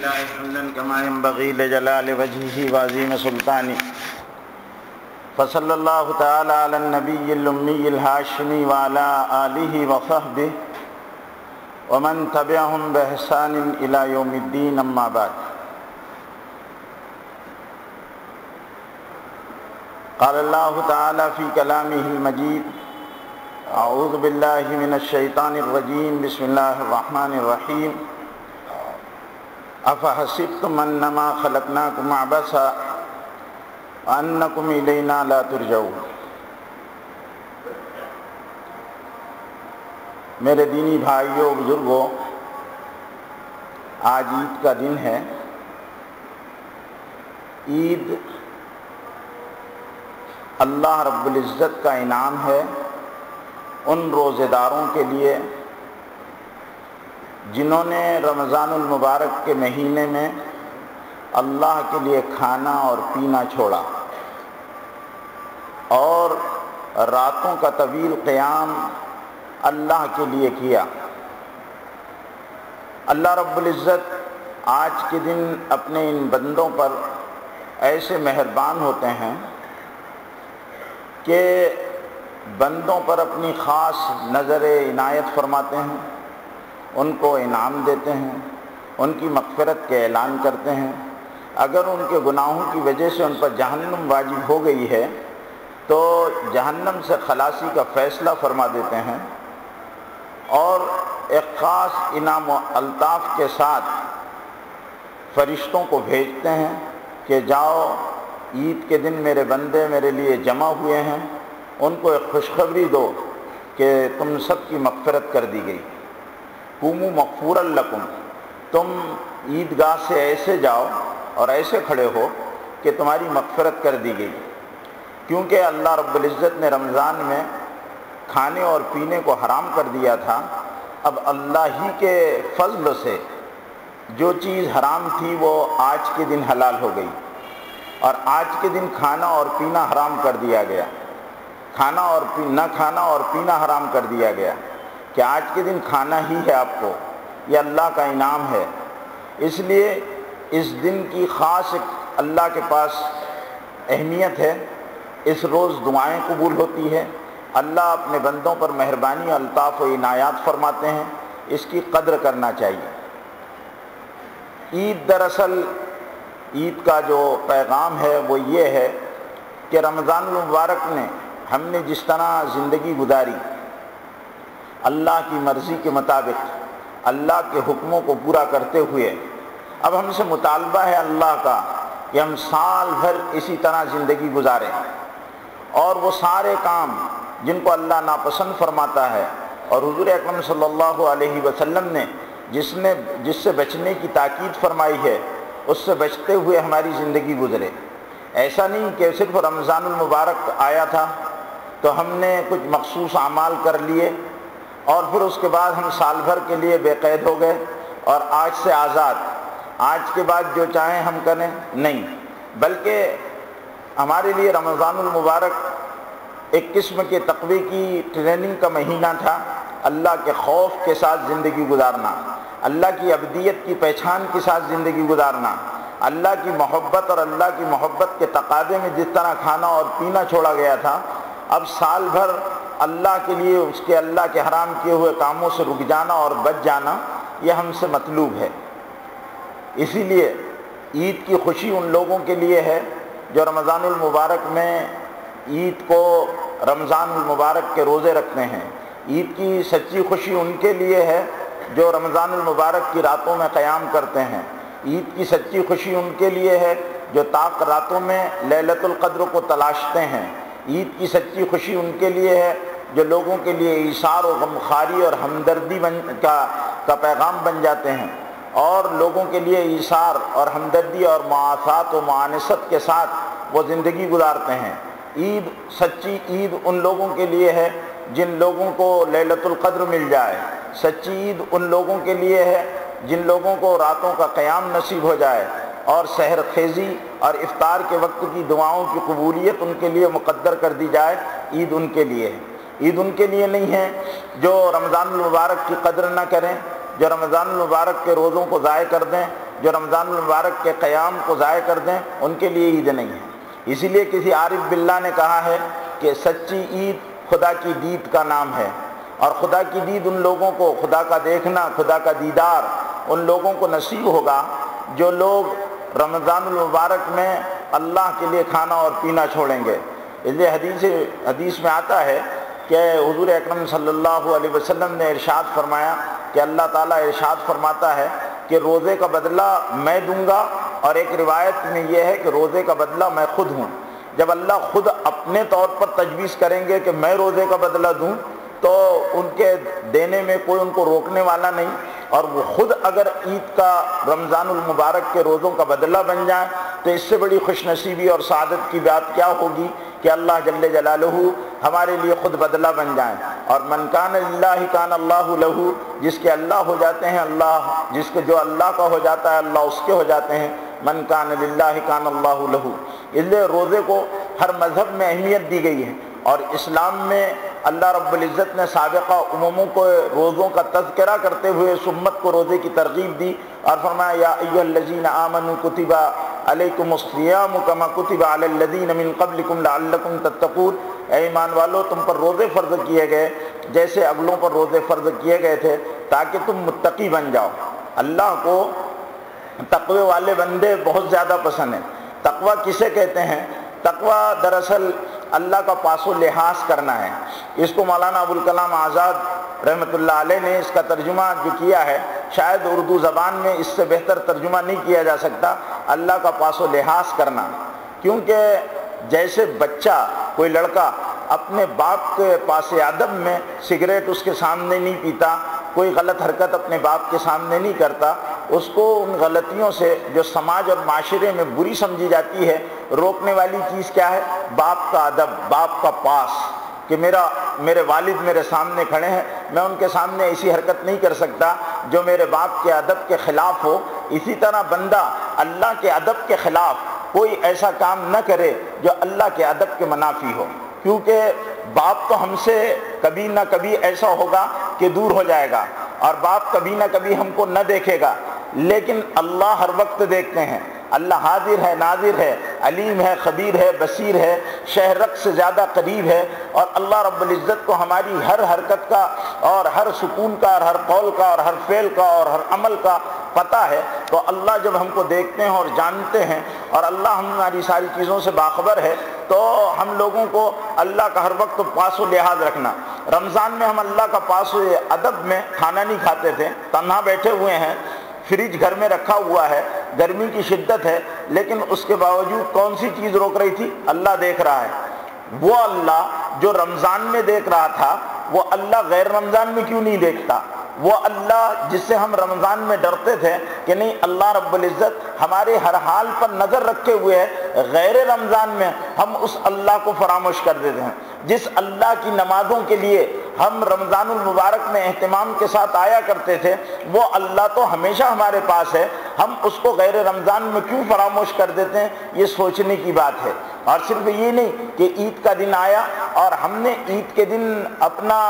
لله حمدا كما ينبغي لجلال وجهه وعظيم سلطانه فصلى الله تعالى على النبي الأمي الهاشمي وعلى آله وصحبه ومن تبعهم بإحسان إلى يوم الدين أما بعد قال الله تعالى في كلامه المجيد اعوذ باللہ من الشیطان الرجیم بسم اللہ الرحمن الرحیم افحسبتم انما خلقناکم عبثا وانکم الینا لا ترجعون۔ میرے دینی بھائیوں بزرگوں، آج عید کا دن ہے۔ عید اللہ رب العزت کا انعام ہے ان روزے داروں کے لیے جنہوں نے رمضان المبارک کے مہینے میں اللہ کے لیے کھانا اور پینا چھوڑا اور راتوں کا طویل قیام اللہ کے لیے کیا۔ اللہ رب العزت آج کے دن اپنے ان بندوں پر ایسے مہربان ہوتے ہیں کہ بندوں پر اپنی خاص نظر عنایت فرماتے ہیں، ان کو انعام دیتے ہیں، ان کی مغفرت کے اعلان کرتے ہیں۔ اگر ان کے گناہوں کی وجہ سے ان پر جہنم واجب ہو گئی ہے تو جہنم سے خلاصی کا فیصلہ فرما دیتے ہیں اور ایک خاص انعام و الطاف کے ساتھ فرشتوں کو بھیجتے ہیں کہ جاؤ، عید کے دن میرے بندے میرے لیے جمع ہوئے ہیں، ان کو ایک خوشخبری دو کہ تم سب کی مغفرت کر دی گئی۔ قوموا مغفورا لکم، تم عیدگاہ سے ایسے جاؤ اور ایسے کھڑے ہو کہ تمہاری مغفرت کر دی گئی، کیونکہ اللہ رب العزت نے رمضان میں کھانے اور پینے کو حرام کر دیا تھا۔ اب اللہ ہی کے فضل سے جو چیز حرام تھی وہ آج کے دن حلال ہو گئی، اور آج کے دن کھانا اور پینا حرام کر دیا گیا، نہ کھانا اور پینا حرام کر دیا گیا کہ آج کے دن کھانا ہی ہے آپ کو، یہ اللہ کا انعام ہے۔ اس لیے اس دن کی خاص اللہ کے پاس اہمیت ہے۔ اس روز دعائیں قبول ہوتی ہے، اللہ اپنے بندوں پر مہربانی الطاف و عنایات فرماتے ہیں، اس کی قدر کرنا چاہیے۔ عید دراصل عید کا جو پیغام ہے وہ یہ ہے کہ رمضان المبارک نے ہم نے جس طرح زندگی گزاری اللہ کی مرضی کے مطابق، اللہ کے حکموں کو پورا کرتے ہوئے، اب ہم سے مطالبہ ہے اللہ کا کہ ہم سال بھر اسی طرح زندگی گزاریں، اور وہ سارے کام جن کو اللہ ناپسند فرماتا ہے اور حضور اکرم صلی اللہ علیہ وسلم نے جس سے بچنے کی تاکید فرمائی ہے، اس سے بچتے ہوئے ہماری زندگی گزرے۔ ایسا نہیں کہ صرف رمضان المبارک آیا تھا تو ہم نے کچھ مخصوص اعمال کر لیے اور پھر اس کے بعد ہم سال بھر کے لیے بے قید ہو گئے اور آج سے آزاد، آج کے بعد جو چاہیں ہم کریں، نہیں، بلکہ ہمارے لیے رمضان المبارک ایک قسم کے تقوی کی ٹریننگ کا مہینہ تھا۔ اللہ کے خوف کے ساتھ زندگی گزارنا، اللہ کی عبدیت کی پہچان کے ساتھ زندگی گزارنا، اللہ کی محبت اور اللہ کی محبت کے تقاضے میں جس طرح کھانا اور پینا چھوڑا گیا تھا، اب سال بھر اللہ کے لیے اس کے اللہ کے حرام کیے ہوئے کاموں سے رک جانا اور بچ جانا، یہ ہم سے مطلوب ہے۔ اسی لیے عید کی خوشی ان لوگوں کے لیے ہے جو رمضان المبارک میں عید کو رمضان المبارک کے روزے رکھتے ہیں۔ عید کی سچی خوشی ان کے لیے ہے جو رمضان المبارک کی راتوں میں قیام کرتے ہیں۔ عید کی سچی خوشی ان کے لیے ہے جو تاک راتوں میں لیلۃ القدر کو تلاشتے ہیں۔ عید کی سچی خوشی ان کے لیے ہے جو لوگوں کے لیے ایثار و غمخواری اور ہمدردی کا پیغام بن جاتے ہیں، اور لوگوں کے لیے ایثار اور ہمدردی اور معافات و معانست کے ساتھ وہ زندگی گزارتے ہیں۔ عید، سچی عید ان لوگوں کے لیے ہے جن لوگوں کو لیلۃ القدر مل جائے۔ سچی عید ان لوگوں کے لیے ہے جن لوگوں کو راتوں کا قیام نصیب ہو جائے اور سحر خیزی اور افطار کے وقت کی دعاؤں کی قبولیت ان کے لیے مقدر کر دی جائے۔ عید ان کے لیے ہے۔ عید ان کے لیے نہیں ہے جو رمضان المبارک کی قدر نہ کریں، جو رمضان المبارک کے روزوں کو ضائع کر دیں جو رمضان المبارک کے قیام کو ضائع کر دیں ان کے لیے عید نہیں ہے۔ اسی لیے کسی عارف باللہ نے کہا ہے کہ سچی عید خدا کی دید کا نام ہے، اور خدا کی دید ان لوگوں کو، خدا کا دیکھنا، خدا کا دیدار ان لوگوں کو نصیب ہوگا جو لوگ رمضان المبارک میں اللہ کے لیے کھانا اور پینا چھوڑیں گے۔ اس لیے حدیث میں آتا ہے کہ حضور اکرم صلی اللہ علیہ وسلم نے ارشاد فرمایا کہ اللہ تعالیٰ ارشاد فرماتا ہے کہ روزے کا بدلہ میں دوں گا، اور ایک روایت میں یہ ہے کہ روزے کا بدلہ میں خود ہوں۔ جب اللہ خود اپنے طور پر تجویز کریں گے کہ میں روزے کا بدلہ دوں تو ان کے دینے میں کوئی ان کو روکنے والا نہیں، اور وہ خود اگر عید کا رمضان المبارک کے روزوں کا بدلہ بن جائیں تو اس سے بڑی خوش نصیبی اور سعادت کی بات کیا ہوگی کہ اللہ جل جلالہ ہمارے لیے خود بدلہ بن جائیں۔ اور من کان للہ کان اللہ لہ، جس کے اللہ ہو جاتے ہیں اللہ، جس کے جو اللہ کا ہو جاتا ہے اللہ اس کے ہو جاتے ہیں۔ من کان للہ کان اللہ لہ۔ اس لیے روزے کو ہر مذہب میں اہمیت دی گئی ہے، اور اسلام میں اللہ رب العزت نے سابقہ امموں کو روزوں کا تذکرہ کرتے ہوئے اس امت کو روزے کی ترغیب دی اور فرمایا یا ایھا الذین آمنوا کتب علیکم الصیام کما کتب علی الذین من قبلکم لعلکم تتقون، اے ایمان والو تم پر روزے فرض کیے گئے جیسے اگلوں پر روزے فرض کیے گئے تھے تاکہ تم متقی بن جاؤ۔ اللہ کو تقوی والے بندے بہت زیادہ پسند ہیں۔ تقوی کسے کہتے ہیں؟ تقوی دراصل اللہ کا پاس و لحاظ کرنا ہے۔ اس کو مولانا ابوالکلام آزاد رحمۃ اللہ علیہ نے اس کا ترجمہ جو کیا ہے، شاید اردو زبان میں اس سے بہتر ترجمہ نہیں کیا جا سکتا، اللہ کا پاس و لحاظ کرنا۔ کیونکہ جیسے بچہ، کوئی لڑکا اپنے باپ کے پاس ادب میں سگریٹ اس کے سامنے نہیں پیتا، کوئی غلط حرکت اپنے باپ کے سامنے نہیں کرتا، اس کو ان غلطیوں سے جو سماج اور معاشرے میں بری سمجھی جاتی ہے روکنے والی چیز کیا ہے؟ باپ کا ادب، باپ کا پاس، کہ میرے والد میرے سامنے کھڑے ہیں، میں ان کے سامنے ایسی حرکت نہیں کر سکتا جو میرے باپ کے ادب کے خلاف ہو۔ اسی طرح بندہ اللہ کے ادب کے خلاف کوئی ایسا کام نہ کرے جو اللہ کے ادب کے منافی ہو، کیونکہ باپ تو ہم سے کبھی نہ کبھی ایسا ہوگا کہ دور ہو جائے گا، اور باپ کبھی نہ کبھی ہم کو نہ دیکھے گا، لیکن اللہ ہر وقت دیکھتے ہیں۔ اللہ حاضر ہے، ناظر ہے، علیم ہے، خبیر ہے، بصیر ہے، شہرک سے زیادہ قریب ہے، اور اللہ رب العزت کو ہماری ہر حرکت کا اور ہر سکون کا اور ہر قول کا اور ہر فعل کا اور ہر عمل کا پتہ ہے۔ تو اللہ جب ہم کو دیکھتے ہیں اور جانتے ہیں، اور اللہ ہماری ساری چیزوں سے باخبر ہے، تو ہم لوگوں کو اللہ کا ہر وقت پاس و لحاظ رکھنا۔ رمضان میں ہم اللہ کا پاس و ادب میں کھانا نہیں کھاتے تھے، تنہا بیٹھے ہوئے ہیں، فریج گھر میں رکھا ہوا ہے، گرمی کی شدت ہے، لیکن اس کے باوجود کون سی چیز روک رہی تھی؟ اللہ دیکھ رہا ہے۔ وہ اللہ جو رمضان میں دیکھ رہا تھا، وہ اللہ غیر رمضان میں کیوں نہیں دیکھتا؟ وہ اللہ جس سے ہم رمضان میں ڈرتے تھے کہ نہیں اللہ رب العزت ہمارے ہر حال پر نظر رکھے ہوئے ہے، غیر رمضان میں ہم اس اللہ کو فراموش کر دیتے ہیں۔ جس اللہ کی نمازوں کے لیے ہم رمضان المبارک میں اہتمام کے ساتھ آیا کرتے تھے، وہ اللہ تو ہمیشہ ہمارے پاس ہے، ہم اس کو غیر رمضان میں کیوں فراموش کر دیتے ہیں؟ یہ سوچنے کی بات ہے۔ اور صرف یہ نہیں کہ عید کا دن آیا اور ہم نے عید کے دن اپنا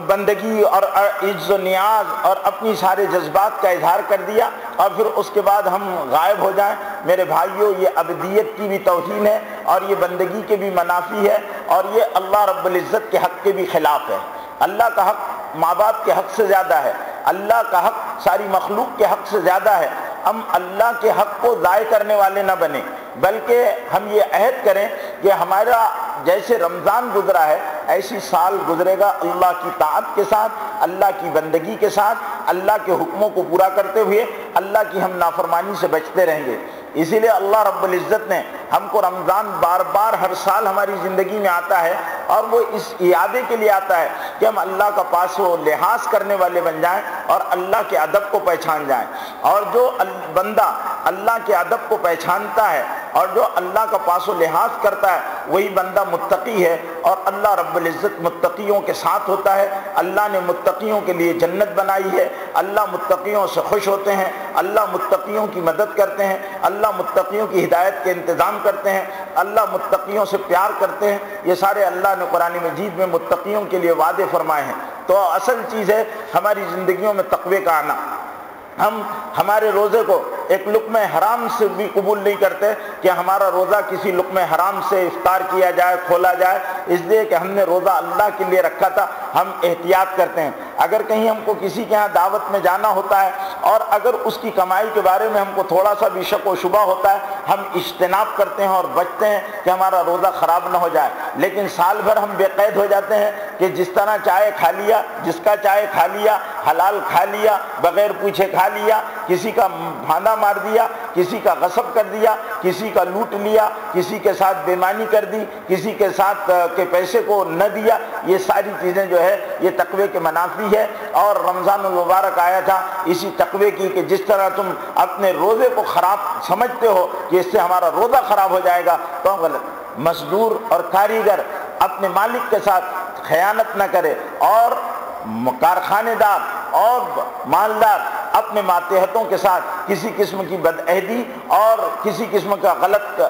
بندگی اور عجز و نیاز اور اپنی سارے جذبات کا اظہار کر دیا اور پھر اس کے بعد ہم غائب ہو جائیں۔ میرے بھائیوں، یہ ابدیت کی بھی توہین ہے اور یہ بندگی کے بھی منافی ہے، اور یہ اللہ رب العزت کے حق کے بھی خلاف ہے۔ اللہ کا حق ماں باپ کے حق سے زیادہ ہے، اللہ کا حق ساری مخلوق کے حق سے زیادہ ہے۔ ہم اللہ کے حق کو ضائع کرنے والے نہ بنیں، بلکہ ہم یہ عہد کریں کہ ہمارا جیسے رمضان گزرا ہے ایسی سال گزرے گا اللہ کی طاعت کے ساتھ، اللہ کی بندگی کے ساتھ، اللہ کے حکموں کو پورا کرتے ہوئے اللہ کی ہم نافرمانی سے بچتے رہیں گے۔ اسی لیے اللہ رب العزت نے ہم کو رمضان بار بار ہر سال ہماری زندگی میں آتا ہے، اور وہ اس اعادے کے لیے آتا ہے کہ ہم اللہ کا پاس و لحاظ کرنے والے بن جائیں اور اللہ کے ادب کو پہچان جائیں۔ اور جو بندہ اللہ کے ادب کو پہچانتا ہے اور جو اللہ کا پاس و لحاظ کرتا ہے وہی بندہ متقی ہے، اور اللہ رب العزت متقیوں کے ساتھ ہوتا ہے۔ اللہ نے متقیوں کے لیے جنت بنائی ہے، اللہ متقیوں سے خوش ہوتے ہیں، اللہ متقیوں کی مدد کرتے ہیں، اللہ متقیوں کی ہدایت کے انتظام کرتے ہیں، اللہ متقیوں سے پیار کرتے ہیں۔ یہ سارے اللہ نے قرآن مجید میں متقیوں کے لیے وعدے فرمائے ہیں۔ تو اصل چیز ہے ہماری زندگیوں میں تقوی کا آنا۔ ہم ہمارے روزے کو ایک لقمہ حرام سے بھی قبول نہیں کرتے کہ ہمارا روزہ کسی لقمہ حرام سے افطار کیا جائے، کھولا جائے، اس لیے کہ ہم نے روزہ اللہ کے لیے رکھا تھا، ہم احتیاط کرتے ہیں۔ اگر کہیں ہم کو کسی کے ہاں دعوت میں جانا ہوتا ہے اور اگر اس کی کمائی کے بارے میں ہم کو تھوڑا سا بھی شک و شبہ ہوتا ہے، ہم اجتناب کرتے ہیں اور بچتے ہیں کہ ہمارا روزہ خراب نہ ہو جائے۔ لیکن سال بھر ہم بے قید ہو جاتے ہیں کہ جس طرح چائے کھا لیا، جس کا چائے کھا لیا، حلال کھا لیا، بغیر پوچھے کھا لیا، کسی کا بھاندہ مار دیا، کسی کا غصب کر دیا، کسی کا لوٹ لیا، کسی کے ساتھ بے ایمانی کر دی، کسی کے ساتھ کے پیسے کو نہ دیا، یہ ساری چیزیں جو ہے یہ تقوی کے منافی ہے۔ اور رمضان المبارک آیا تھا اسی تقوی کی کہ جس طرح تم اپنے روزے کو خراب سمجھتے ہو کہ اس سے ہمارا روزہ خراب ہو جائے گا، تو غلط۔ مزدور اور کاریگر اپنے مالک کے ساتھ خیانت نہ کرے، اور کارخانے دار اور مالدار اپنے ماتحتوں کے ساتھ کسی قسم کی بدعہدی اور کسی قسم کا غلط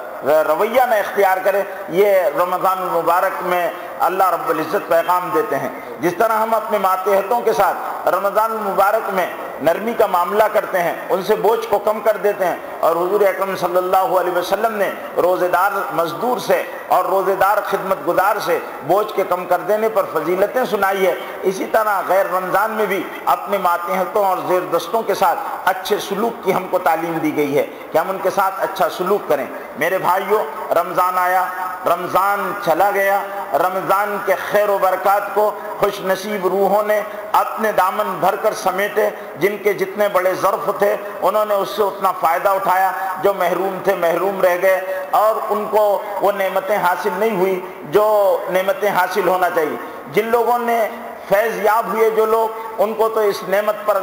رویہ نہ اختیار کرے۔ یہ رمضان المبارک میں اللہ رب العزت پیغام دیتے ہیں۔ جس طرح ہم اپنے ماتحتوں کے ساتھ رمضان المبارک میں نرمی کا معاملہ کرتے ہیں، ان سے بوجھ کو کم کر دیتے ہیں، اور حضور اکرم صلی اللہ علیہ وسلم نے روزے دار مزدور سے اور روزے دار خدمت گزار سے بوجھ کے کم کر دینے پر فضیلتیں سنائی ہے، اسی طرح غیر رمضان میں بھی اپنے ماتحتوں اور زیر دستوں کے ساتھ اچھے سلوک کی ہم کو تعلیم دی گئی ہے کہ ہم ان کے ساتھ اچھا سلوک کریں۔ میرے بھائیوں، رمضان آیا، رمضان چلا گیا، رمضان کے خیر و برکات کو خوش نصیب روحوں نے اپنے دامن بھر کر سمیٹے۔ جن کے جتنے بڑے ظرف تھے انہوں نے اس سے اتنا فائدہ اٹھایا، جو محروم تھے محروم رہ گئے اور ان کو وہ نعمتیں حاصل نہیں ہوئی جو نعمتیں حاصل ہونا چاہیے۔ جن لوگوں نے فیض یاب ہوئے جو لوگ، ان کو تو اس نعمت پر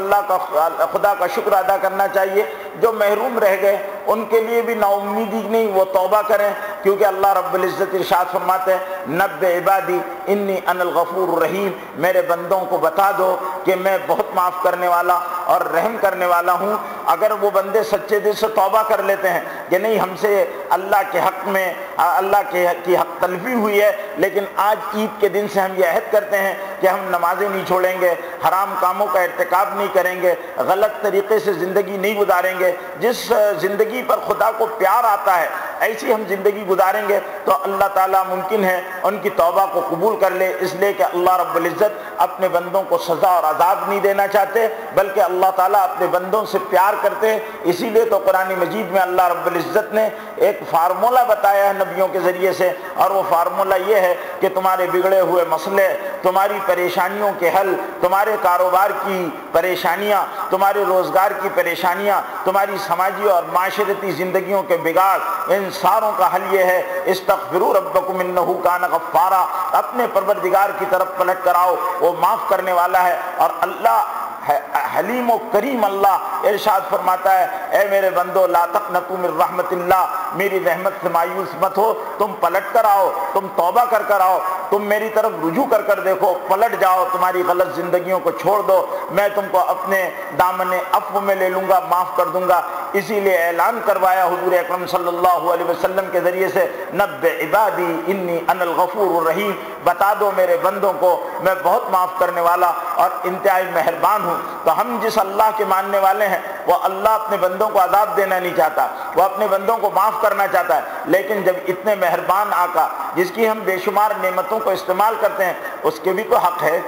خدا کا شکر ادا کرنا چاہیے۔ جو محروم رہ گئے ان کے لیے بھی نا امیدی نہیں، وہ توبہ کریں، کیونکہ اللہ رب العزت ارشاد فرماتے ہیں نبئ عبادی انی انا الغفور الرحیم، میرے بندوں کو بتا دو کہ میں بہت معاف کرنے والا اور رحم کرنے والا ہوں۔ اگر وہ بندے سچے دل سے توبہ کر لیتے ہیں کہ نہیں ہم سے اللہ کے حق میں اللہ کی حق تلفی ہوئی ہے، لیکن آج عید کے دن سے ہم یہ عہد کرتے ہیں کہ ہم نمازیں نہیں چھوڑیں گے، حرام کاموں کا ارتکاب نہیں کریں گے، غلط طریقے سے زندگی نہیں گزاریں گے، جس زندگی پر خدا کو پیار آتا ہے ایسی ہم زندگی گزاریں گے، تو اللہ تعالیٰ ممکن ہے ان کی توبہ کو قبول کر لے، اس لیے کہ اللہ رب العزت اپنے بندوں کو سزا اور عذاب نہیں دینا چاہتے، بلکہ اللہ تعالیٰ اپنے بندوں سے پیار کرتے۔ اسی لیے تو قرآن مجید میں اللہ رب العزت نے ایک فارمولہ بتایا ہے نبیوں کے ذریعے سے، اور وہ فارمولہ یہ ہے کہ تمہارے بگڑے ہوئے مسئلے، تمہاری پریشانیوں کے حل، تمہارے کاروبار کی پریشانیاں، تمہارے روزگار کی پریشانیاں، تمہاری سماجی اور معاشرتی زندگیوں کے بگاڑ، ان ساروں کا حل یہ ہے استغفروا ربکم انہ کان غفارا، اپنے پروردگار کی طرف پلٹ کر آؤ، وہ معاف کرنے والا ہے۔ اور اللہ حلیم و کریم اللہ ارشاد فرماتا ہے اے میرے بندو لا تقنطوا من رحمت اللہ، میری رحمت سے مایوس مت ہو، تم پلٹ کر آؤ، تم توبہ کر آؤ، تم میری طرف رجوع کر دیکھو، پلٹ جاؤ، تمہاری غلط زندگیوں کو چھوڑ دو، میں تم کو اپنے دامن عفو میں لے لوں گا، معاف کر دوں گا۔ اسی لیے اعلان کروایا حضور اکرم صلی اللہ علیہ وسلم کے ذریعے سے نبئ عبادی انی انا الغفور الرحیم، بتا دو میرے بندوں کو میں بہت معاف کرنے والا اور انتہائی مہربان ہوں۔ تو ہم جس اللہ کے ماننے والے ہیں وہ اللہ اپنے بندوں کو عذاب دینا نہیں چاہتا، وہ اپنے بندوں کو معاف کرنا چاہتا ہے، لیکن جب اتنے مہربان آقا جس کی ہم بے شمار نعمتوں کو استعمال کرتے ہیں اس کے بھی تو حق ہے۔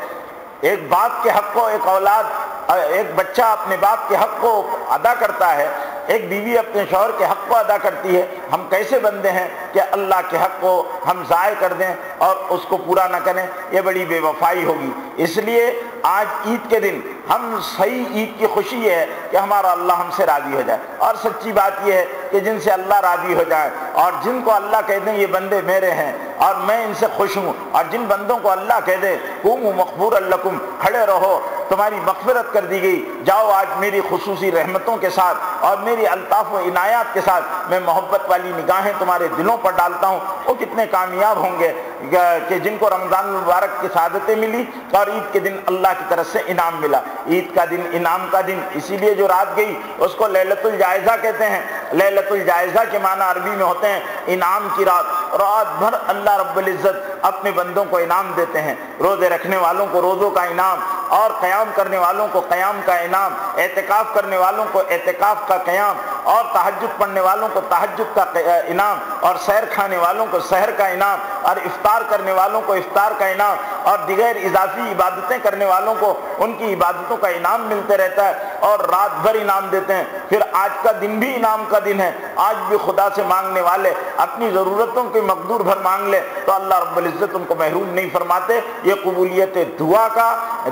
ایک باپ کے حق کو ایک بچہ اپنے باپ کے حق کو ادا کرتا ہے، ایک بیوی اپنے شوہر کے حق کو ادا کرتی ہے۔ ہم کیسے بندے ہیں کہ اللہ کے حق کو ہم ضائع کر دیں اور اس کو پورا نہ کریں؟ یہ بڑی بے وفائی ہوگی۔ اس لیے آج عید کے دن ہم صحیح عید کی خوشی ہے کہ ہمارا اللہ ہم سے راضی ہو جائے، اور سچی بات یہ ہے کہ جن سے اللہ راضی ہو جائے اور جن کو اللہ کہہ دیں یہ بندے میرے ہیں اور میں ان سے خوش ہوں، اور جن بندوں کو اللہ کہہ دے قوموا مغفورا لکم، کھڑے رہو تمہاری مغفرت کر دی گئی، جاؤ آج میری خصوصی رحمتوں کے ساتھ اور میری الطاف و عنایات کے ساتھ میں محبت والی نگاہیں تمہارے دلوں پر ڈالتا ہوں، وہ کتنے کامیاب ہوں گے کہ جن کو رمضان المبارک کی سعادتیں ملی اور عید کے دن اللہ کی طرف سے انعام ملا۔ عید کا دن انعام کا دن، اسی لیے جو رات گئی اس کو لیلۃ الجائزہ کہتے ہیں۔ لیلۃ الجائزہ کے معنی عربی میں ہوتے ہیں انعام کی رات، رات بھر اللہ رب العزت اپنے بندوں کو انعام دیتے ہیں، روزے رکھنے والوں کو روزوں کا انعام اور قیام کرنے والوں کو قیام کا انعام، اعتکاف کرنے والوں کو اعتکاف کا قیام، اور تہجد پڑھنے والوں کو تہجد کا انعام، اور سحر کھانے والوں کو سحر کا انعام، اور افطار کرنے والوں کو افطار کا انعام، اور دیگر اضافی عبادتیں کرنے والوں کو ان کی عبادتوں کا انعام ملتے رہتا ہے، اور رات بھر انعام دیتے ہیں۔ پھر آج کا دن بھی انعام کا دن ہے، آج بھی خدا سے مانگنے والے اپنی ضرورتوں کی مقدور بھر مانگ لے تو اللہ رب العزت ان کو محروم نہیں فرماتے۔ یہ قبولیت دعا کا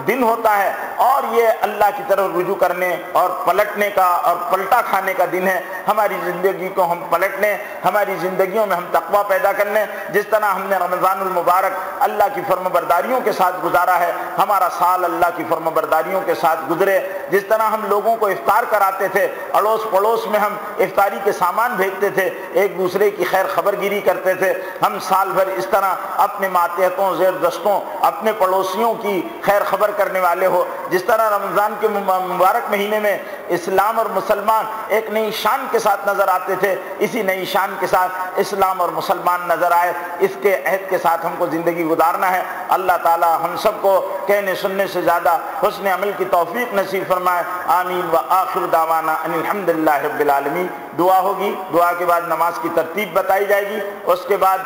دن ہوتا ہے، اور یہ اللہ کی طرف رجوع کرنے اور پلٹنے کا اور پلٹا کھانے کا دن ہے۔ ہماری زندگی کو ہم پلٹ لیں، ہماری زندگیوں میں ہم تقویٰ پیدا کر لیں۔ جس طرح ہم نے رمضان المبارک اللہ کی فرمانبرداریوں کے ساتھ گزارا ہے، ہمارا سال اللہ کی فرمانبرداریوں کے ساتھ گزرے۔ جس طرح ہم لوگوں کو افطار کراتے تھے، اڑوس پڑوس میں ہم افطاری کے سامان بھیجتے تھے، ایک دوسرے کی خیر خبر گیری کرتے تھے، ہم سال بھر اس طرح اپنے ماتحتوں، زیر دستوں، اپنے پڑوسیوں کی خیر خبر کرنے والے ہو۔ جس طرح رمضان کے مبارک مہینے میں اسلام اور مسلمان ایک نئی شان کے ساتھ نظر آتے تھے، اسی نئی شان کے ساتھ اسلام اور مسلمان نظر آئے۔ اس کے عہد کے ساتھ ہم کو زندگی گزارنا ہے۔ اللہ تعالی ہم سب کو کہنے سننے سے زیادہ حسن عمل کی توفیق نصیب فرمائے۔ آمین وآخر دعوانا ان الحمدللہ رب العالمین۔ دعا ہوگی، دعا کے بعد نماز کی ترتیب بتائی جائے گی، اس کے بعد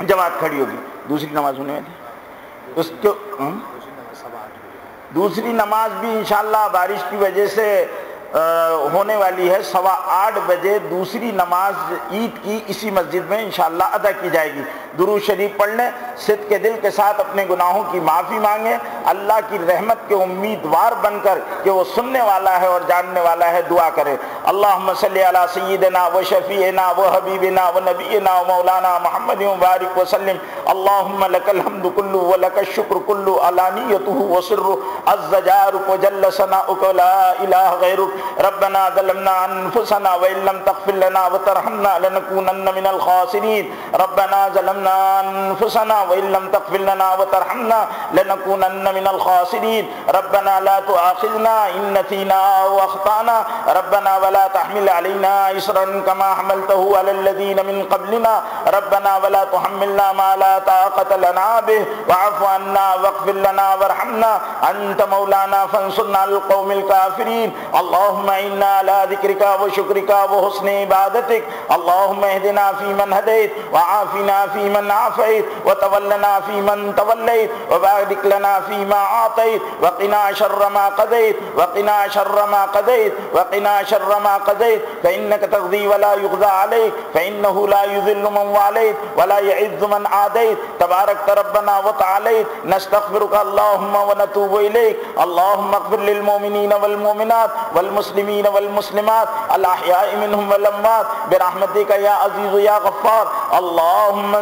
جماعت کھڑی ہوگی۔ دوسری نماز ہونے والی، اس کو دوسری نماز بھی انشاءاللہ بارش کی وجہ سے ہونے والی ہے، 8:15 بجے دوسری نماز عید کی اسی مسجد میں انشاءاللہ ادا کی جائے گی۔ درود شریف پڑھ لیں، صدق کے دل کے ساتھ اپنے گناہوں کی معافی مانگیں، اللہ کی رحمت کے امیدوار بن کر کہ وہ سننے والا ہے اور جاننے والا ہے دعا کرے۔ اللہم صلی علی سیدنا و شفیعنا و حبیبنا و نبینا و مولانا محمد مبارک وسلم۔ اللہم لک الحمد کلو و لک الشکر کلو علانیتہ و سر عز جارک و جل ثناؤک لا الہ غیرک۔ ربنا ظلمنا انفسنا وان لم تغفر لنا وترحمنا لنكونن من الخاسرین۔ ربنا ظلمنا انفسنا وان لم تغفر لنا وترحمنا لنكونن من الخاسرین۔ ربنا لا تؤاخذنا ان نسینا او اخطانا ربنا ولا تحمل علينا إصرا كما حملته على الذين من قبلنا ربنا ولا تحملنا ما لا طاقة لنا به واعف عنا واغفر لنا وارحمنا أنت مولانا فانصرنا على القوم الكافرين۔ اللهم إنا على ذكرك وشكرك وحسن عبادتك اللهم اهدنا فيمن هديت وعافنا فيمن عافيت وتولنا فيمن توليت وبارك لنا فيما أعطيت وقنا شر ما قضيت وقنا شر ما قضيت وقنا شر ما قضيت فإنك تقضي ولا يقضى عليك فإنه لا يذل من واليت ولا يعز من عاديت تبارك ربنا وتعاليت۔ نستغفرك اللهم ونتوب إليك۔ اللهم اغفر للمؤمنين والمؤمنات والمسلمين والمسلمات الأحياء منهم والأموات برحمتك يا عزيز يا غفار۔ اللهم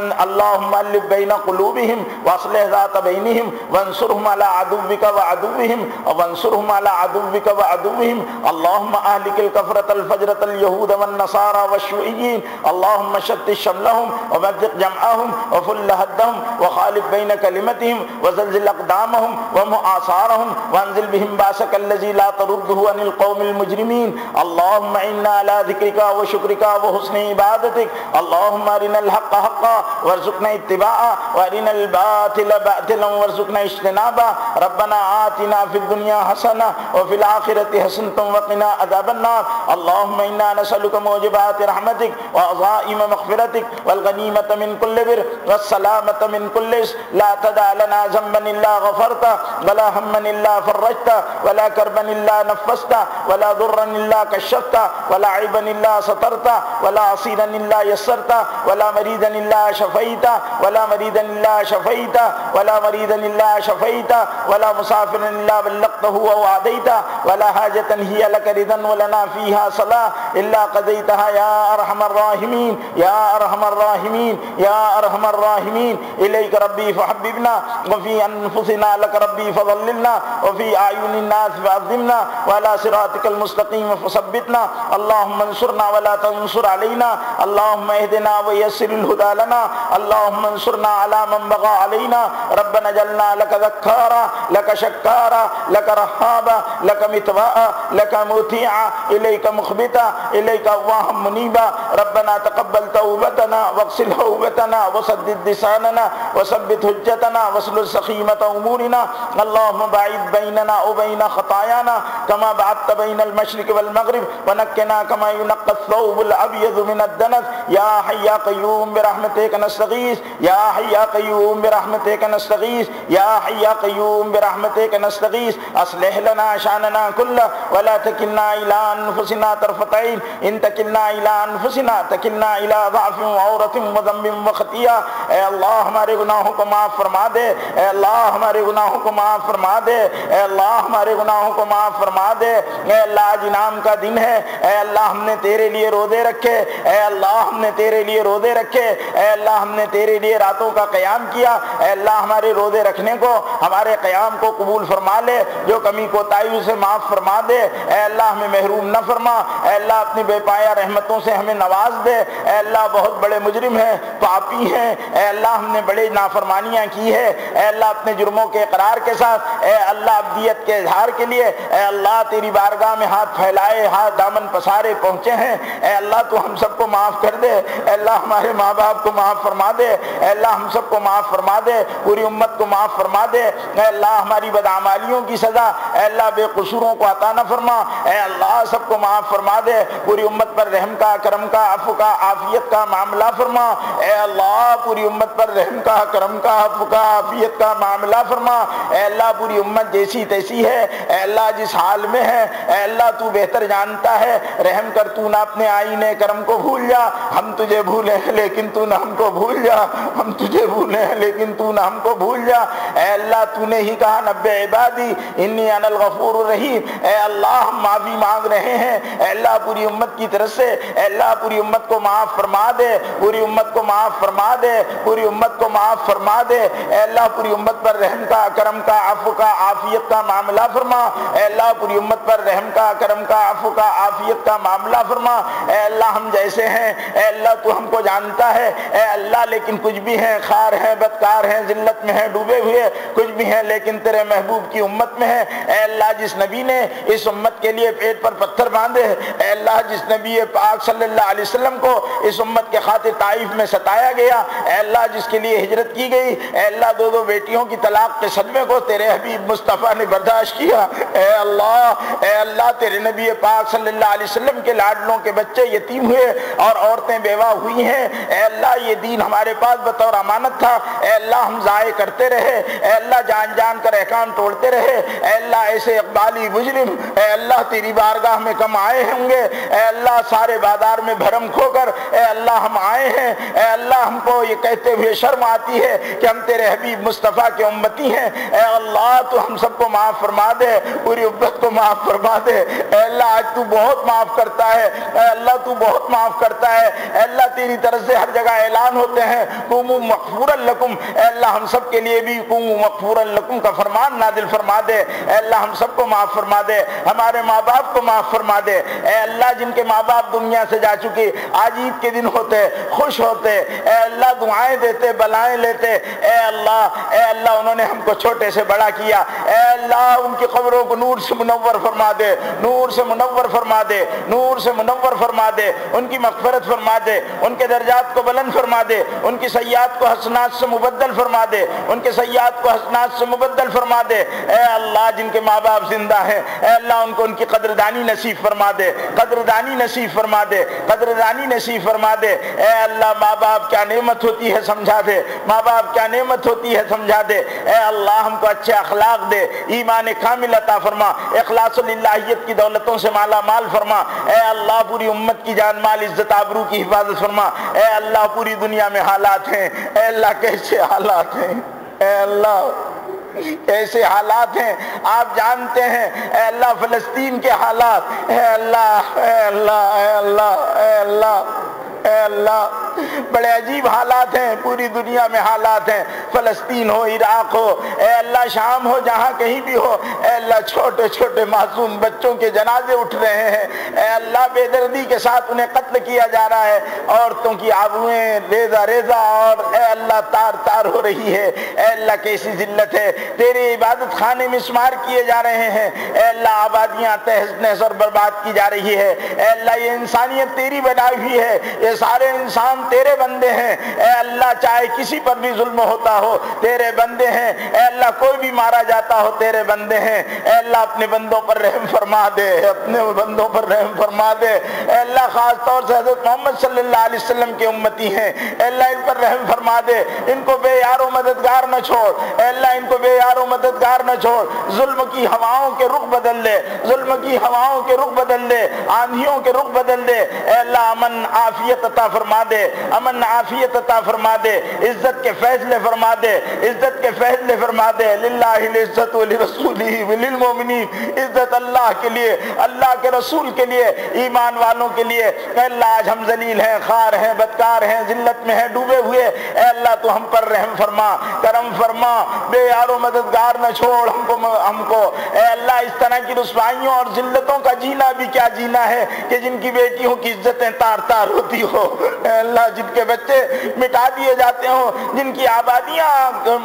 ألف بين قلوبهم وأصلح ذات بينهم وانصرهم على عدوك وعدوهم وانصرهم على عدوك وعدوهم۔ اللهم أهلك الكفرة الفجرة اليهود والنصارى والشيوعيين اللهم شتت شملهم ومزق جمعهم وفل هدهم وخالف بين كلمتهم وزلزل أقدامهم ومؤاصارهم وانزل بهم باسك الذي لا ترده عن القوم المجرمين۔ اللهم إنا على ذكرك وشكرك وحسن عبادتك اللهم أرنا الحق حقا وارزقنا اتباعه وأرنا الباطل باطلا وارزقنا اجتنابه۔ ربنا آتنا في الدنيا حسنة وفي الآخرة حسنة وقنا عذاب النار۔ اللهم إنا نسألك موجبات رحمتك وعظائم مغفرتك والغنيمة من كل بر والسلامة من كل إثم لا تدع لنا ذنبا إلا غفرته ولا هما إلا فرجته ولا كربا إلا نفسته ولا ضرا إلا كشفته ولا عيبا إلا سترته ولا عصيرا إلا يسرته ولا مريدا إلا شفيته ولا مريدا إلا شفيته ولا مريدا إلا شفيته ولا مسافرا إلا بلغته ووعديته ولا حاجة هي لك رضا ولنا فيها صلاة إلا قضيتها يا أرحم الراحمين يا أرحم الراحمين يا أرحم الراحمين۔ إليك ربي فحببنا وفي أنفسنا لك ربي فضللنا وفي أعين الناس فعظمنا وعلى صراطك المستقيم فثبتنا اللهم انصرنا ولا تنصر علينا اللهم اهدنا ويسر الهدى لنا اللهم انصرنا على من بغى علينا ربنا اجعلنا لك ذكارا لك شكارا لك رهابا لك متواء لك مطيعا إليك مخبتا إليك أواها منيبا ربنا تقبل توبتنا واغسل توبتنا وسدد لساننا وثبت حجتنا واسلل سخيمة أمورنا اللهم باعد بيننا وبين خطايانا كما بعدت بين المشرق والمغرب ونقنا كما ينقى الثوب الأبيض من الدنس يا حي يا قيوم برحمتك نستغيث يا حي يا قيوم برحمتك نستغيث يا حي يا قيوم برحمتك نستغيث أصلح لنا شأننا كله ولا تكلنا إلى أنفسنا طرفة عين إن تكلنا إلى أنفسنا تکلنا إلى ضعف وعورت وذنب وخطیہ اے اللہ ہمارے گناہوں کو معاف فرما دے اے اللہ ہمارے گناہوں کو معاف فرما دے اے اللہ ہمارے گناہوں کو معاف فرما دے اے اللہ آج انعام کا دن ہے اے اللہ ہم نے تیرے لیے روزے رکھے اے اللہ ہم نے تیرے لیے روزے رکھے اے اللہ ہم نے تیرے لیے راتوں کا قیام کیا اے اللہ ہمارے روزے رکھنے کو ہمارے قیام کو قبول فرما لے جو کمی کوتاہیوں سے معاف فرما دے اے اللہ ہمیں محروم نہ فرما اے اللہ اپنی بے پایا رحمتوں سے ہمیں نواز دے اے اللہ بہت بڑے مجرم ہیں پاپی ہیں اے اللہ ہم نے بڑے نافرمانیاں کی ہے اے اللہ اپنے جرموں کے اقرار کے ساتھ اے اللہ عبدیت کے اظہار کے لیے اے اللہ تیری بارگاہ میں ہاتھ پھیلائے ہاتھ دامن پسارے پہنچے ہیں اے اللہ تو ہم سب کو معاف کر دے اے اللہ ہمارے ماں باپ کو معاف فرما دے اے اللہ ہم سب کو معاف فرما دے پوری امت کو معاف فرما دے اے اللہ ہماری بدعمالیوں کی سزا اے اللہ بے قصوروں کو عطا نہ فرما اے اللہ سب کو معاف فرما دے پوری امت پر رحم کا کرم کا عفو کا عافیت کا معاملہ فرما اے اللہ پوری امت پر رحم کا کرم کا عفو کا عافیت کا معاملہ فرما اے اللہ پوری امت جیسی تیسی ہے اے اللہ جس حال میں ہے اے اللہ تو بہتر جانتا ہے رحم کر تو نہ اپنے آئینے کرم کو بھول جا ہم تجھے بھولے لیکن تو نہ ہم کو بھول جا ہم تجھے بھولے لیکن تو نہ ہم کو بھول جا اے اللہ تو نے ہی کہا نبئ عبادی انی انا الغفور الرحیم اے اللہ ہم معافی مانگ رہے ہیں اے اللہ پوری امت کی طرف سے اے اللہ پوری امت کو معاف فرما دے پوری امت کو معاف فرما دے پوری امت کو معاف فرما دے اے اللہ پوری امت پر رحم کا کرم کا عفو کا عافیت کا معاملہ فرما اے اللہ پوری امت پر رحم کا کرم کا عفو کا عافیت کا معاملہ فرما اے اللہ ہم جیسے ہیں اے اللہ تو ہم کو جانتا ہے اے اللہ لیکن کچھ بھی ہیں خار ہیں بدکار ہیں ذلت میں ہیں ڈوبے ہوئے کچھ بھی ہیں لیکن تیرے محبوب کی امت میں ہے اے اللہ جس نبی نے اس امت کے لیے پیٹ پر پتھر باندھے اے اللہ جس نبی پاک صلی اللہ علیہ وسلم کو اس امت کے خاطر طائف میں ستایا گیا اے اللہ جس کے لیے ہجرت کی گئی اے اللہ دو بیٹیوں کی طلاق کے صدمے کو تیرے حبیب مصطفیٰ نے برداشت کیا اے اللہ تیرے نبی پاک صلی اللہ علیہ وسلم کے لاڈلوں کے بچے یتیم ہوئے اور عورتیں بیوہ ہوئی ہیں اے اللہ یہ دین ہمارے پاس بطور امانت تھا اے اللہ ہم ضائع کرتے رہے اے اللہ جان جان کر احکام توڑتے رہے اے اللہ ایسے اقبالی مجرم اے اللہ تیری بارگاہ میں کم آئے ہوں گے اے اللہ سارے بازار میں بھرم کھو کر اے اللہ ہم آئے ہیں اے اللہ ہم کو یہ کہتے ہوئے شرم آتی ہے کہ ہم تیرے حبیب مصطفیٰ کے امتی ہیں اے اللہ تو ہم سب کو معاف فرما دے پوری امت کو معاف فرما دے اے اللہ آج تو بہت معاف کرتا ہے اے اللہ تو بہت معاف کرتا ہے اے اللہ تیری طرف سے ہر جگہ اعلان ہوتے ہیں قوموا مغفورا لکم اے اللہ ہم سب کے لیے بھی قوموا مغفورا لکم کا فرمان نازل فرما دے اے اللہ ہم سب کو معاف فرما دے ہمارے ماں باپ کو معاف فرما دے اے اللہ جن کے ماں باپ دنیا سے جا چکے آج عید کے دن ہوتے خوش ہوتے اے اللہ دعائیں دیتے بلائیں لیتے اے اللہ انہوں نے ہم کو چھوٹے سے بڑا کیا اے اللہ ان کی قبروں کو نور سے منور فرما دے نور سے منور فرما دے نور سے منور فرما دے ان کی مغفرت فرما دے ان کے درجات کو بلند فرما دے ان کی سیئات کو حسنات سے مبدل فرما دے ان کے سیئات کو حسنات سے مبدل فرما دے اے اللہ جن کے ماں باپ زندہ ہیں اے اللہ ان کو ان کی قدردانی نصیب فرما دے قدردانی نصیب فرما دے قدردانی نصیب فرما دے اے اللہ ماں باپ کیا نعمت ہوتی ہے سمجھا دے ماں باپ کیا نعمت ہوتی ہے سمجھا دے اے اللہ ہم کو اچھے اخلاق دے ایمان کامل عطا فرما اخلاص للہیت کی دولتوں سے مالا مال فرما اے اللہ پوری امت کی جان مال عزت آبرو کی حفاظت فرما اے اللہ پوری دنیا میں حالات ہیں اے اللہ کیسے حالات ہیں اے اللہ ایسے حالات ہیں آپ جانتے ہیں اے اللہ فلسطین کے حالات اے اللہ اے اللہ اے اللہ اے اللہ اے اللہ بڑے عجیب حالات ہیں، پوری دنیا میں حالات ہیں، فلسطین ہو، عراق ہو، اے اللہ شام ہو، جہاں کہیں بھی ہو، اے اللہ چھوٹے چھوٹے معصوم بچوں کے جنازے اٹھ رہے ہیں، اے اللہ بے دردی کے ساتھ انہیں قتل کیا جا رہا ہے، عورتوں کی آبروئیں ریزہ ریزہ اور اے اللہ تار تار ہو رہی ہے، اے اللہ کیسی ذلت ہے، تیرے عبادت خانے مسمار کیے جا رہے ہیں، اے اللہ آبادیاں تہس نہس اور برباد کی جا رہی ہے، اے اللہ یہ انسانیت تیری بنائی ہوئی ہے، یہ سارے انسان تیرے بندے ہیں، اے اللہ چاہے کسی پر بھی ظلم ہوتا ہو تیرے بندے ہیں، اے اللہ کوئی بھی مارا جاتا ہو تیرے بندے ہیں، اے اللہ اپنے بندوں پر رحم فرما دے، اپنے بندوں پر رحم فرما دے، اے اللہ خاص طور سے حضرت محمد صلی اللہ علیہ وسلم کے امتی ہیں، اے اللہ ان پر رحم فرما دے، ان کو بے یار و مددگار نہ چھوڑ، اے اللہ ان کو بے یار و مددگار نہ چھوڑ، ظلم کی ہواؤں کے رخ بدل دے، ظلم کی ہواؤں کے رخ بدل دے، آندھیوں کے رخ بدل دے، اے اللہ امن عافیت عطا فرما دے، امن عافیت عطا فرما دے، عزت کے فیصلے فرما دے، عزت کے فیصلے فرما دے، للہ العزت ولرسولہ وللمؤمنین، عزت اللہ کے لیے، اللہ کے رسول کے لیے، ایمان والوں کے لیے، اے اللہ آج ہم ذلیل ہیں، خوار ہیں، بدکار ہیں، ذلت میں ہیں، ڈوبے ہوئے، اے اللہ تو ہم پر رحم فرما، کرم فرما، بے یار و مددگار نہ چھوڑ ہم کو، اے اللہ اس طرح کی رسوائیوں اور ذلتوں کا جینا بھی کیا جینا ہے کہ جن کی بیٹیوں کی عزتیں تار تار ہوتی ہو، اے اللہ جن کے بچے مٹا دیے جاتے ہوں، جن کی آبادیاں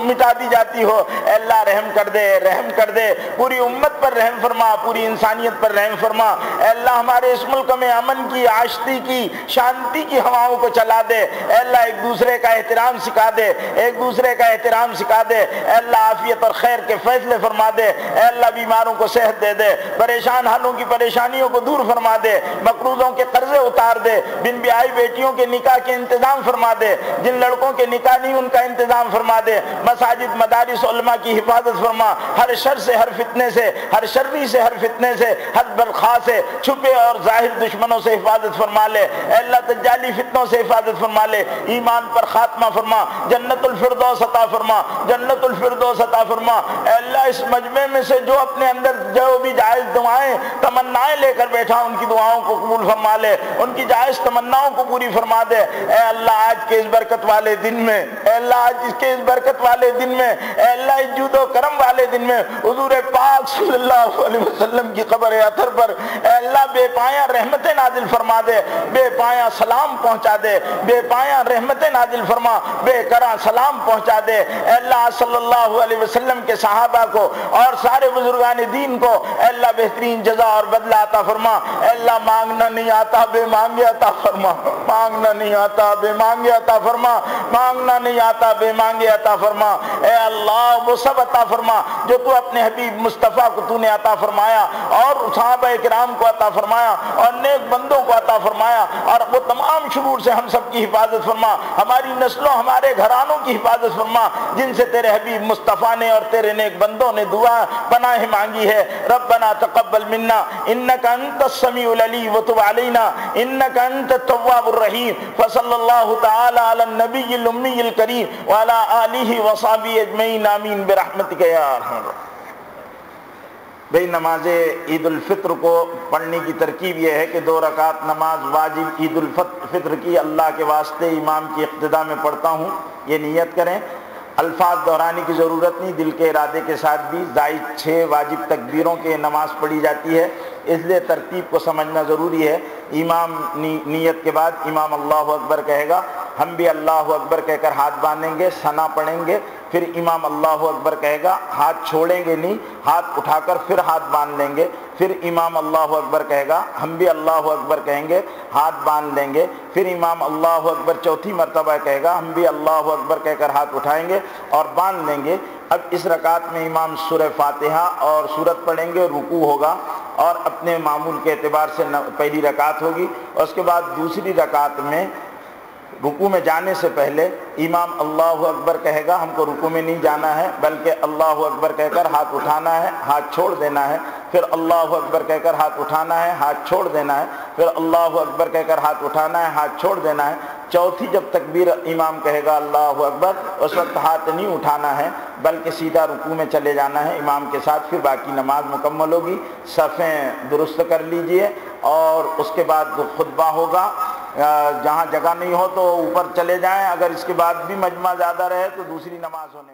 مٹا دی جاتی ہو، اے اللہ رحم کر دے، رحم کر دے، پوری امت پر رحم فرما، پوری انسانیت پر رحم فرما، اے اللہ ہمارے اس ملک میں امن کی، آشتی کی، شانتی کی ہواؤں کو چلا دے، اے اللہ ایک دوسرے کا احترام سکھا دے، ایک دوسرے کا احترام سکھا دے، اے اللہ عافیت اور خیر کے فیصلے فرما دے، اے اللہ بیماروں کو صحت دے دے، پریشان حالوں کی پریشانیوں کو دور فرما دے، مقروضوں کے قرضے اتار دے، بن بیائی بیٹیوں کے نکاح کے انتظام فرما دے، جن لڑکوں کے نکاح نہیں ان کا انتظام فرما دے، مساجد مدارس علماء کی حفاظت فرما، ہر شر سے، ہر فتنے سے، ہر شرری سے، ہر فتنے سے، ہر بلخا سے، چھپے اور ظاہر دشمنوں سے حفاظت فرما لے، اے اللہ دجالی فتنوں سے حفاظت فرما لے، ایمان پر خاتمہ فرما، جنت الفردوس عطا فرما، جنت الفردوس عطا فرما، اے اللہ اس مجمع میں سے جو اپنے اندر جو بھی جائز دعائیں تمنائیں لے کر بیٹھا ان کی دعاؤں کو قبول فرما لے، ان کی جائز تمناؤں کو پوری فرما دے، اے اللہ آج کے اس برکت والے دن میں، اے اللہ آج اس کے اس برکت والے دن میں، اے اللہ اس جود و کرم والے دن میں حضور پاک صلی اللہ علیہ وسلم کی قبر اطہر پر اے اللہ بے پایاں رحمتیں نازل فرما دے، بے پایاں سلام پہنچا دے، بے پایاں رحمتیں نازل فرما، بے کراں سلام پہنچا دے، اے اللہ صلی اللہ علیہ وسلم کے صحابہ کو اور سارے بزرگان دین کو اے اللہ بہترین جزا اور بدلہ عطا فرما، اے اللہ مانگنا نہیں آتا بے مانگے عطا فرما، مانگنا نہیں آتا بے مانگے عطا فرما، مانگنا نہیں آتا بے مانگے عطا فرما، اے اللہ وہ سب عطا فرما جو تو اپنے حبیب مصطفیٰ کو تو نے عطا فرمایا اور صحابہ کرام کو عطا فرمایا اور نیک بندوں کو عطا فرمایا، اور وہ تمام شرور سے ہم سب کی حفاظت فرما، ہماری نسلوں ہمارے گھرانوں کی حفاظت فرما جن سے تیرے حبیب مصطفیٰ نے اور تیرے نیک بندوں نے دعا پناہ مانگی ہے۔ ربنا تقبل منا انک انت السمیع العلیم وتب علینا انک انت التواب الرحیم، فصلی اللہ تعالی علی النبی الامی الکریم وعلی آلہ وصحبہ اجمعین، آمین برحمتک یا ارحم الراحمین۔ بھئی نماز عید الفطر کو پڑھنے کی ترکیب یہ ہے کہ 2 رکعت نماز واجب عید الفطر کی اللہ کے واسطے امام کی اقتداء میں پڑھتا ہوں، یہ نیت کریں، الفاظ دہرانے کی ضرورت نہیں، دل کے ارادے کے ساتھ بھی زائد 6 واجب تکبیروں کے نماز پڑھی جاتی ہے، اس لیے ترتیب کو سمجھنا ضروری ہے۔ امام نیت کے بعد امام اللہ اکبر کہے گا، ہم بھی اللہ اکبر کہہ کر ہاتھ باندھیں گے، ثنا پڑھیں گے، پھر امام اللہ اکبر کہے گا، ہاتھ چھوڑیں گے نہیں، ہاتھ اٹھا کر پھر ہاتھ باندھ لیں گے، پھر امام اللہ اکبر کہے گا، ہم بھی اللہ اکبر کہیں گے، ہاتھ باندھ لیں گے، پھر امام اللہ اکبر چوتھی مرتبہ کہے گا، ہم بھی اللہ اکبر کہہ کر ہاتھ اٹھائیں گے اور باندھ لیں گے۔ اب اس رکعت میں امام سورہ فاتحہ اور سورت پڑھیں گے، رکوع ہوگا اور اپنے معمول کے اعتبار سے پہلی رکعت ہوگی، اور اس کے بعد دوسری رکعت میں رکوع میں جانے سے پہلے امام اللہ اکبر کہے گا، ہم کو رکوع میں نہیں جانا ہے بلکہ اللہ اکبر کہہ کر ہاتھ اٹھانا ہے، ہاتھ چھوڑ دینا ہے، پھر اللہ اکبر کہہ کر ہاتھ اٹھانا ہے، ہاتھ چھوڑ دینا ہے، پھر اللہ اکبر کہہ کر ہاتھ اٹھانا ہے، ہاتھ چھوڑ دینا ہے۔ چوتھی جب تکبیر امام کہے گا اللہ اکبر، اس وقت ہاتھ نہیں اٹھانا ہے بلکہ سیدھا رکوع میں چلے جانا ہے امام کے ساتھ، پھر باقی نماز مکمل ہوگی۔ صفیں درست کر لیجئے اور اس کے بعد خطبہ ہوگا، جہاں جگہ نہیں ہو تو اوپر چلے جائیں، اگر اس کے بعد بھی مجمع زیادہ رہے تو دوسری نماز ہونے